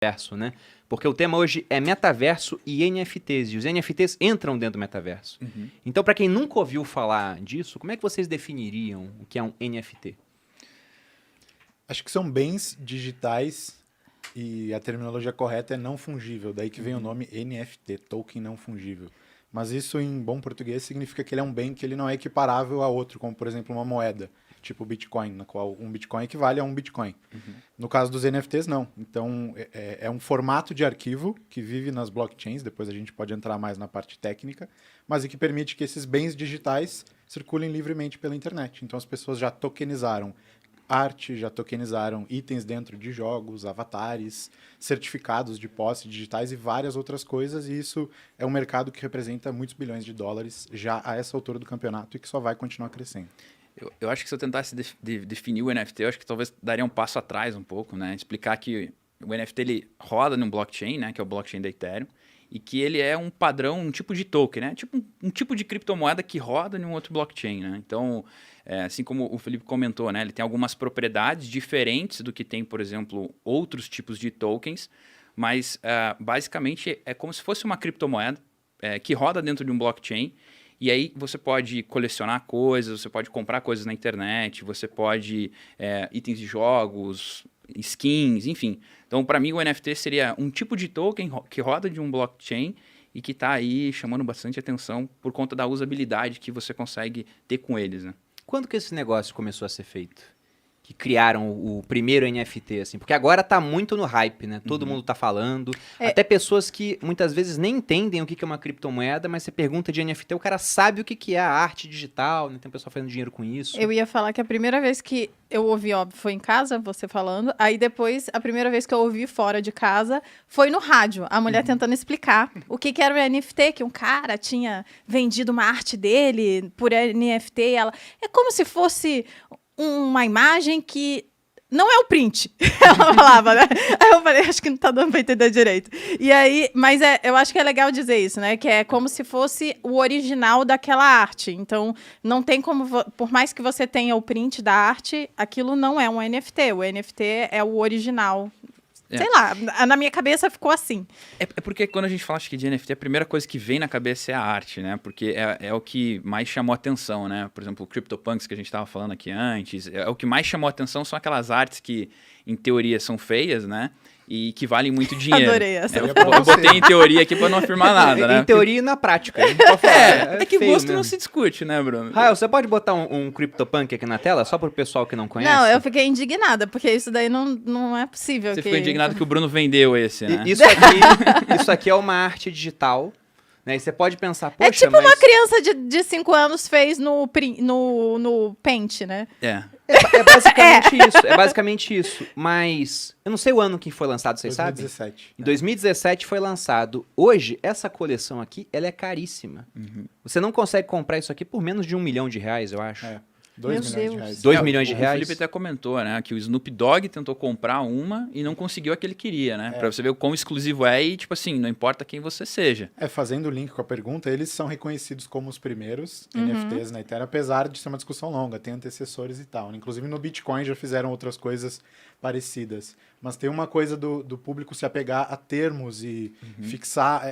metaverso, né? Porque o tema hoje é metaverso e NFTs, e os NFTs entram dentro do metaverso. Então, para quem nunca ouviu falar disso, como é que vocês definiriam o que é um NFT? Acho que são bens digitais e a terminologia correta é não fungível, daí que vem o nome NFT, token não fungível. Mas isso, em bom português, significa que ele é um bem que ele não é equiparável a outro, como, por exemplo, uma moeda, tipo o Bitcoin, na qual um Bitcoin equivale a um Bitcoin. No caso dos NFTs, não. Então, é um formato de arquivo que vive nas blockchains, depois a gente pode entrar mais na parte técnica, mas e que permite que esses bens digitais circulem livremente pela internet. Então, as pessoas já tokenizaram arte, já tokenizaram itens dentro de jogos, avatares, certificados de posse digitais e várias outras coisas, e isso é um mercado que representa muitos bilhões de dólares já a essa altura do campeonato e que só vai continuar crescendo. Eu acho que se eu tentasse definir o NFT, eu acho que talvez daria um passo atrás um pouco, né? Explicar que o NFT ele roda num blockchain, né? Que é o blockchain da Ethereum, e que ele é um padrão, um tipo de token, né? Tipo um tipo de criptomoeda que roda em um outro blockchain, né? Então, assim como o Felipe comentou, né? Ele tem algumas propriedades diferentes do que tem, por exemplo, outros tipos de tokens, mas basicamente é como se fosse uma criptomoeda que roda dentro de um blockchain. E aí você pode colecionar coisas, você pode comprar coisas na internet, você pode itens de jogos, skins, enfim. Então, para mim, o NFT seria um tipo de token que roda de um blockchain e que está aí chamando bastante atenção por conta da usabilidade que você consegue ter com eles, né? Quando que esse negócio começou a ser feito? Que criaram o primeiro NFT, assim? Porque agora tá muito no hype, né? Todo mundo tá falando. Até pessoas que muitas vezes nem entendem o que é uma criptomoeda, mas você pergunta de NFT, o cara sabe o que é a arte digital, né? Tem um pessoal fazendo dinheiro com isso. Eu ia falar que a primeira vez que eu ouvi, óbvio, foi em casa, você falando. Aí depois, a primeira vez que eu ouvi fora de casa, foi no rádio. A mulher tentando explicar o que era o NFT, que um cara tinha vendido uma arte dele por NFT. Ela, é como se fosse uma imagem que não é o print, ela falava, né? Aí eu falei, acho que não tá dando pra entender direito. E aí, mas eu acho que é legal dizer isso, né? Que é como se fosse o original daquela arte. Então, não tem como, por mais que você tenha o print da arte, aquilo não é um NFT. O NFT é o original. Sei lá, na minha cabeça ficou assim. É porque quando a gente fala acho que de NFT, a primeira coisa que vem na cabeça é a arte, né? Porque é o que mais chamou atenção, né? Por exemplo, o CryptoPunks que a gente estava falando aqui antes, o que mais chamou atenção são aquelas artes que, em teoria, são feias, né? E que valem muito dinheiro. Adorei essa. Eu botei em teoria aqui para não afirmar nada, né? Em teoria e na prática. A gente pode falar, É que feio gosto mesmo. não se discute, né, Bruno? Rael, você pode botar um CryptoPunk aqui na tela, só pro pessoal que não conhece? Não, eu fiquei indignada, porque isso daí não é possível. Você ficou indignado que o Bruno vendeu esse, né? Isso aqui é uma arte digital, né? E você pode pensar, poxa, É tipo mas... uma criança de 5 anos fez no Paint, né? É basicamente isso, é basicamente isso. Mas eu não sei o ano que foi lançado, vocês sabem? 2017. Em 2017 foi lançado. Hoje, essa coleção aqui, ela é caríssima. Você não consegue comprar isso aqui por menos de R$1 milhão, eu acho. 2 Meu milhões Deus. de reais. 2 milhões de O reais. Felipe até comentou, né, que o Snoop Dogg tentou comprar uma e não conseguiu a que ele queria, né? Pra você ver o quão exclusivo é e, tipo assim, não importa quem você seja. Fazendo o link com a pergunta, eles são reconhecidos como os primeiros NFTs na Ethereum, apesar de ser uma discussão longa, tem antecessores e tal. Inclusive no Bitcoin já fizeram outras coisas parecidas. Mas tem uma coisa do público se apegar a termos e fixar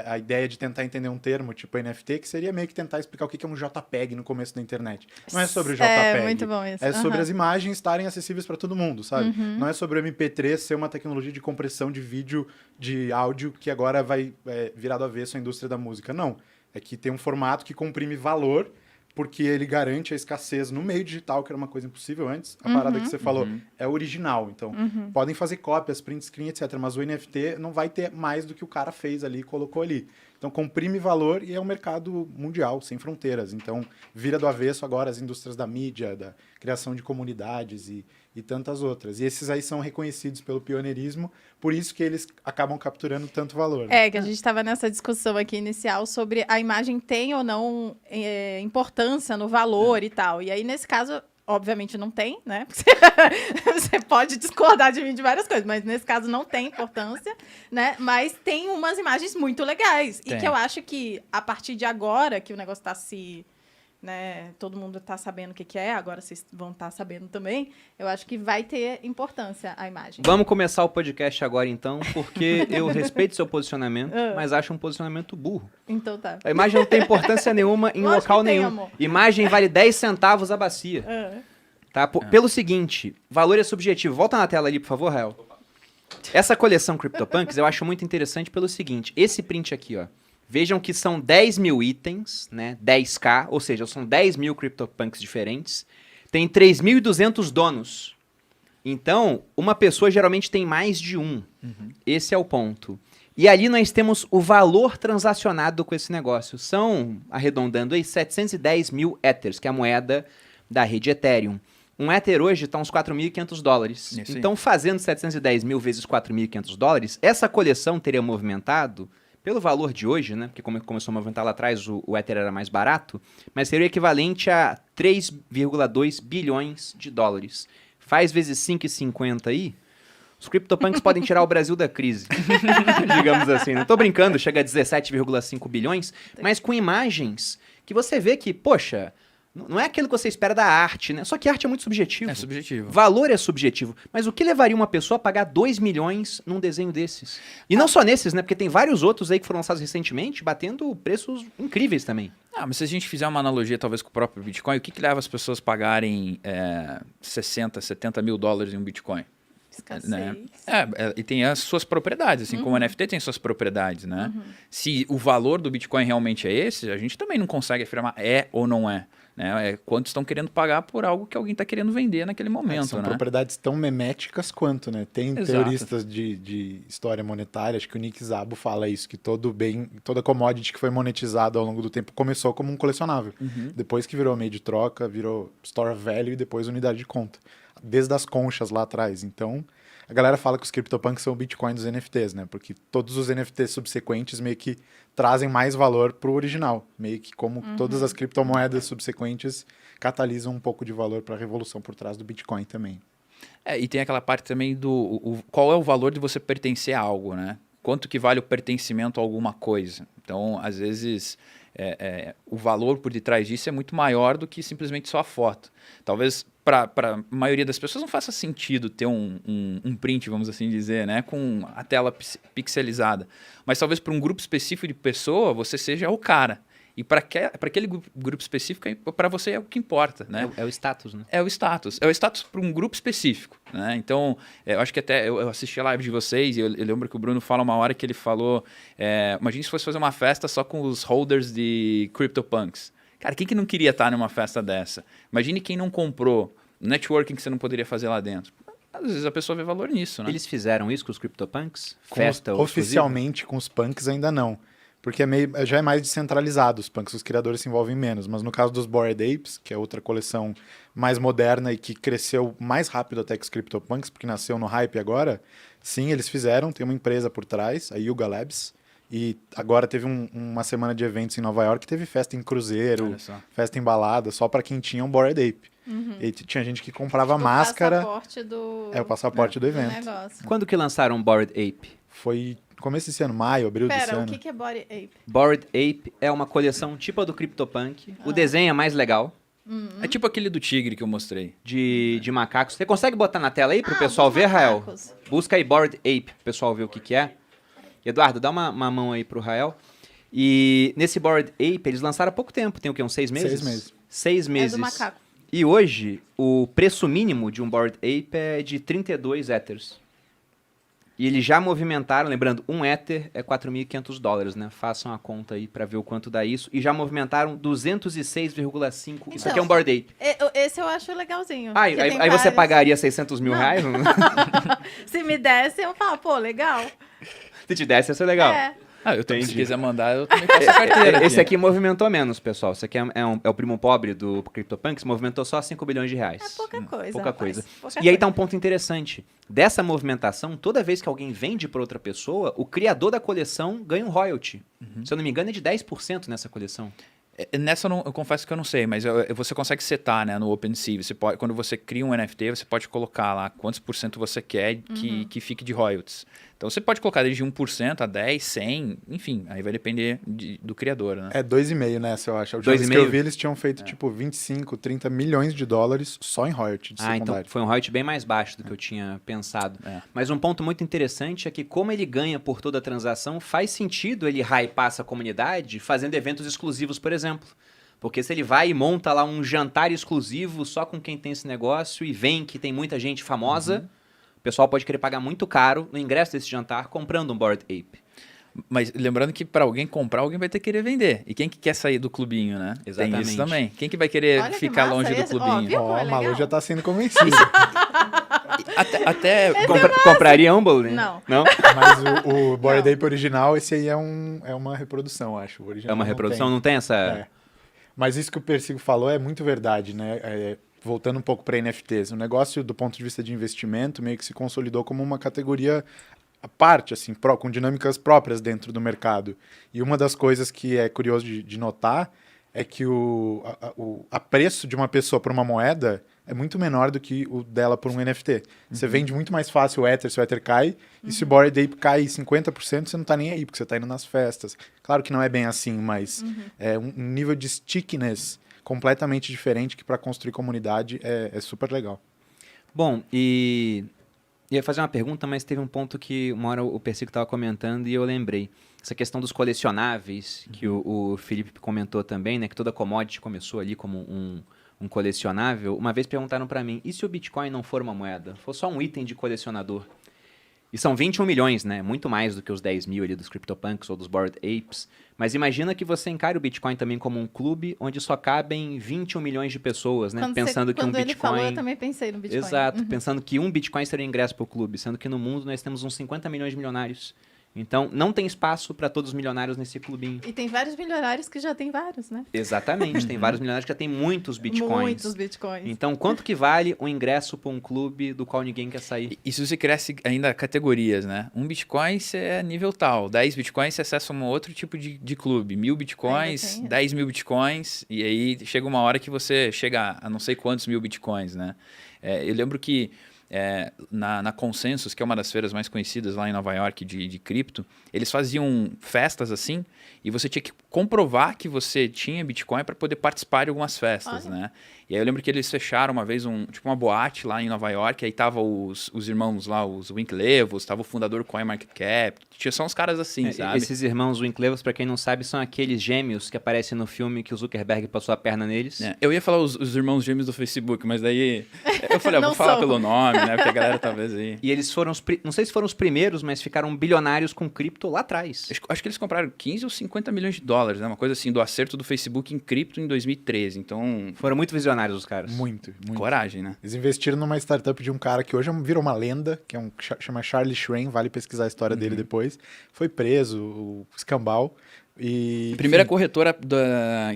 a ideia de tentar entender um termo, tipo NFT, que seria meio que tentar explicar o que é um JPEG no começo da internet. Não é sobre o JPEG. É, muito bom isso. É sobre as imagens estarem acessíveis para todo mundo, sabe? Não é sobre o MP3 ser uma tecnologia de compressão de vídeo, de áudio, que agora vai virar do avesso à indústria da música. Não. É que tem um formato que comprime valor, porque ele garante a escassez no meio digital, que era uma coisa impossível antes. A parada que você falou é original. Então, podem fazer cópias, print screen, etc. Mas o NFT não vai ter mais do que o cara fez ali e colocou ali. Então, comprime valor e é um mercado mundial, sem fronteiras. Então, vira do avesso agora as indústrias da mídia, da criação de comunidades e tantas outras. E esses aí são reconhecidos pelo pioneirismo, por isso que eles acabam capturando tanto valor. É, que a gente estava nessa discussão aqui inicial sobre a imagem tem ou não importância no valor e tal. E aí, nesse caso, obviamente não tem, né? Você pode discordar de mim de várias coisas, mas nesse caso não tem importância, né? Mas tem umas imagens muito legais. E que eu acho que, a partir de agora, que o negócio está se né? Todo mundo está sabendo o que é, agora vocês vão estar sabendo também. Eu acho que vai ter importância a imagem. Vamos começar o podcast agora, então, porque eu respeito seu posicionamento, mas acho um posicionamento burro. Então tá. A imagem não tem importância nenhuma em Lógico local que tem, nenhum. amor. Imagem vale 10 centavos a bacia. Tá? Pelo seguinte, valor é subjetivo. Volta na tela ali, por favor, Rael. Essa coleção CryptoPunks eu acho muito interessante pelo seguinte. Esse print aqui, ó. Vejam que são 10 mil itens, né? 10k, ou seja, são 10 mil CryptoPunks diferentes. Tem 3.200 donos. Então, uma pessoa geralmente tem mais de um. Esse é o ponto. E ali nós temos o valor transacionado com esse negócio. São, arredondando aí, 710 mil Ethers, que é a moeda da rede Ethereum. Um Ether hoje está uns $4.500. Então, fazendo 710 mil vezes $4.500, essa coleção teria movimentado, pelo valor de hoje, né? Porque como começou a movimentar lá atrás, o Ether era mais barato, mas seria o equivalente a 3,2 bilhões de dólares. Faz vezes 5,50 aí, os CryptoPunks podem tirar o Brasil da crise, digamos assim. Não tô brincando, chega a 17,5 bilhões, mas com imagens que você vê que, poxa, não é aquilo que você espera da arte, né? Só que arte é muito subjetivo. É subjetivo. Valor é subjetivo. Mas o que levaria uma pessoa a pagar 2 milhões num desenho desses? E não só nesses, né? Porque tem vários outros aí que foram lançados recentemente, batendo preços incríveis também. Mas se a gente fizer uma analogia talvez com o próprio Bitcoin, o que leva as pessoas a pagarem 60, 70 mil dólares em um Bitcoin? Escassez. Né? E tem as suas propriedades, assim como o NFT tem suas propriedades, né? Se o valor do Bitcoin realmente é esse, a gente também não consegue afirmar é ou não é. Né? Quanto estão querendo pagar por algo que alguém está querendo vender naquele momento. São né? propriedades tão meméticas quanto, né? Tem Exato. teoristas de história monetária, acho que o Nick Szabo fala isso, que toda commodity que foi monetizada ao longo do tempo começou como um colecionável. Depois que virou meio de troca, virou store of value e depois unidade de conta. Desde as conchas lá atrás. Então, a galera fala que os CryptoPunks são o Bitcoin dos NFTs, né? Porque todos os NFTs subsequentes meio que trazem mais valor pro original. Meio que como todas as criptomoedas subsequentes catalisam um pouco de valor para a revolução por trás do Bitcoin também. E tem aquela parte também qual é o valor de você pertencer a algo, né? Quanto que vale o pertencimento a alguma coisa? Então, às vezes, o valor por detrás disso é muito maior do que simplesmente só a foto. Talvez para a maioria das pessoas não faça sentido ter um print, vamos assim dizer, né? Com a tela pixelizada. Mas talvez para um grupo específico de pessoa, você seja o cara. E para aquele grupo específico, para você é o que importa, né? É o status, né? É o status. É o status para um grupo específico, né? Então, eu acho que até eu assisti a live de vocês e eu lembro que o Bruno fala uma hora que ele falou, imagina se fosse fazer uma festa só com os holders de CryptoPunks. Cara, quem que não queria estar numa festa dessa? Imagine quem não comprou, networking que você não poderia fazer lá dentro. Às vezes a pessoa vê valor nisso, né? Eles fizeram isso com os CryptoPunks? Oficialmente com os punks ainda não. Porque já é mais descentralizado os punks, os criadores se envolvem menos. Mas no caso dos Bored Apes, que é outra coleção mais moderna e que cresceu mais rápido até que os CryptoPunks, porque nasceu no hype agora, sim, eles fizeram, tem uma empresa por trás, a Yuga Labs, e agora teve uma semana de eventos em Nova York, teve festa em cruzeiro, festa em balada, só para quem tinha um Bored Ape. E tinha gente que comprava máscara. O passaporte do evento. Quando que lançaram Bored Ape? Foi começo desse ano, maio, abril desse ano. O que é Bored Ape? Bored Ape é uma coleção tipo a do CryptoPunk. O desenho é mais legal. É tipo aquele do tigre que eu mostrei. De macacos. Você consegue botar na tela aí pro pessoal ver, Rael? Busca aí Bored Ape, pro pessoal ver o que é. Eduardo, dá uma mão aí pro Rael. E nesse Bored Ape, eles lançaram há pouco tempo. Tem o quê? Uns 6 meses? 6 meses. 6 meses. É do macaco. E hoje, o preço mínimo de um Bored Ape é de 32 Ethers. E eles já movimentaram, lembrando, um Ether é $4.500, né? Façam a conta aí pra ver o quanto dá isso. E já movimentaram 206,5. Então, Isso aqui é um Bored Ape. Esse eu acho legalzinho. Aí você pagaria 600 mil reais? Se me desse, eu falo, pô, legal. Se te desse, ia ser legal. Se quiser mandar, eu também passo a carteira. Esse aqui movimentou menos, pessoal. Esse aqui é o primo pobre do CryptoPunks, movimentou só 5 bilhões de reais. É pouca coisa. Pouca coisa. Pouca E aí tá um ponto interessante. Dessa movimentação, toda vez que alguém vende para outra pessoa, o criador da coleção ganha um royalty. Se eu não me engano, é de 10% nessa coleção. Nessa eu confesso que eu não sei, mas você consegue setar, né, no OpenSea. Quando você cria um NFT, você pode colocar lá quantos por cento você quer que fique de royalties. Então você pode colocar desde 1% a 10, 100, enfim, aí vai depender do criador, né? É 2,5 nessa, eu acho. A última vez que 2,5? eu vi, eles tinham feito tipo 25, 30 milhões de dólares só em royalty de Então secundário. foi um royalty bem mais baixo do que eu tinha pensado. Mas um ponto muito interessante é que como ele ganha por toda a transação, faz sentido ele hypar essa comunidade fazendo eventos exclusivos, por exemplo. Porque se ele vai e monta lá um jantar exclusivo só com quem tem esse negócio e vem que tem muita gente famosa, o pessoal pode querer pagar muito caro no ingresso desse jantar comprando um Bored Ape. Mas lembrando que para alguém comprar, alguém vai ter que querer vender. E quem que quer sair do clubinho, né? Exatamente. Tem isso também. Quem que vai querer Olha que ficar massa longe do esse. Ó, clubinho? viu? Ó, é a Malu legal. já tá sendo convencida. Até Compraria Humble? Não. Não? Mas o Bored Não. Ape original, esse aí é uma reprodução, acho. O original É uma não reprodução, tem. não tem essa... É. Mas isso que o Persigo falou é muito verdade, né? Voltando um pouco para NFTs, o negócio do ponto de vista de investimento meio que se consolidou como uma categoria à parte, assim, com dinâmicas próprias dentro do mercado. E uma das coisas que é curioso de notar é que o preço de uma pessoa por uma moeda é muito menor do que o dela por um NFT. Você vende muito mais fácil o Ether, se o Ether cai, e se o Bored Ape cai 50%, você não tá nem aí, porque você tá indo nas festas. Claro que não é bem assim, mas é um nível de stickiness completamente diferente que para construir comunidade é super legal. Bom, e ia fazer uma pergunta, mas teve um ponto que uma hora o Persico estava comentando e eu lembrei. Essa questão dos colecionáveis, que o Felipe comentou também, né? Que toda commodity começou ali como um colecionável. Uma vez perguntaram para mim, e se o Bitcoin não for uma moeda? For só um item de colecionador? E são 21 milhões, né? Muito mais do que os 10 mil ali dos CryptoPunks ou dos Bored Apes. Mas imagina que você encare o Bitcoin também como um clube onde só cabem 21 milhões de pessoas, né? Pensando que um quando ele Bitcoin... falou, eu também pensei no Bitcoin. Exato, pensando que um Bitcoin seria o ingresso para o clube, sendo que no mundo nós temos uns 50 milhões de milionários. Então, não tem espaço para todos os milionários nesse clubinho. E tem vários milionários que já tem vários, né? Exatamente, tem vários milionários que já tem muitos Bitcoins. Muitos Bitcoins. Então, quanto que vale um ingresso para um clube do qual ninguém quer sair? E se você cresce ainda categorias, né? 1 Bitcoin você é nível tal, 10 Bitcoins você acessa um outro tipo de clube, 1000 Bitcoins, Ainda tem, 10 mil Bitcoins, e aí chega uma hora que você chega a não sei quantos mil Bitcoins, né? Eu lembro que na Consensus, que é uma das feiras mais conhecidas lá em Nova York de cripto, eles faziam festas assim, e você tinha que comprovar que você tinha Bitcoin para poder participar de algumas festas, né? E aí eu lembro que eles fecharam uma vez uma boate lá em Nova York, aí tava os irmãos lá, os Winklevos, tava o fundador do CoinMarketCap, tinha só uns caras assim, sabe? Esses irmãos Winklevos, para quem não sabe, são aqueles gêmeos que aparecem no filme que o Zuckerberg passou a perna neles. Eu ia falar os irmãos gêmeos do Facebook, mas daí eu falei, Não vou falar sou. pelo nome, né? Porque a galera talvez aí... E eles foram, não sei se foram os primeiros, mas ficaram bilionários com cripto lá atrás. Acho que eles compraram 15 ou 50 milhões de dólares, né? Uma coisa assim, do acerto do Facebook em cripto em 2013. Então, Foram muito visionários os caras. Muito. coragem, né? Eles investiram numa startup de um cara que hoje virou uma lenda, que chama Charlie Schrein, vale pesquisar a história dele depois. Foi preso, o escambau. E, Primeira enfim, corretora da...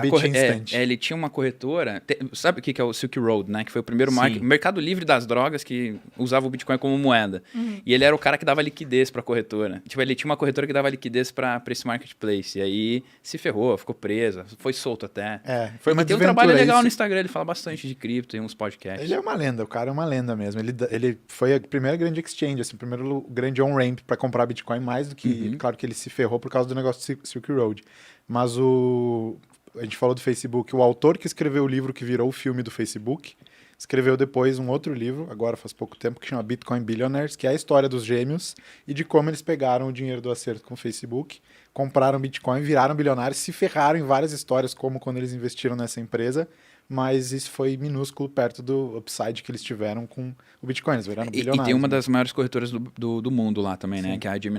Bit ele tinha uma corretora... Sabe o que é o Silk Road, né? Que foi o primeiro Sim. mercado livre das drogas que usava o Bitcoin como moeda. E ele era o cara que dava liquidez pra corretora. Tipo, ele tinha uma corretora que dava liquidez pra esse marketplace. E aí se ferrou, ficou presa, foi solto até. foi uma Tem um trabalho desventura legal isso. no Instagram, ele fala bastante de cripto e uns podcasts. Ele é uma lenda, o cara é uma lenda mesmo. Ele foi a primeira grande exchange, assim, o primeiro grande on-ramp para comprar Bitcoin, mais do que... Claro que ele se ferrou por causa do negócio do Silk Road. Mas a gente falou do Facebook, o autor que escreveu o livro que virou o filme do Facebook, escreveu depois um outro livro, agora faz pouco tempo, que chama Bitcoin Billionaires, que é a história dos gêmeos e de como eles pegaram o dinheiro do acerto com o Facebook, compraram Bitcoin, viraram bilionários, se ferraram em várias histórias, como quando eles investiram nessa empresa, mas isso foi minúsculo perto do upside que eles tiveram com o Bitcoin, eles viraram bilionários. E tem uma das maiores corretoras do mundo lá também, né? Sim. Que é a Gemini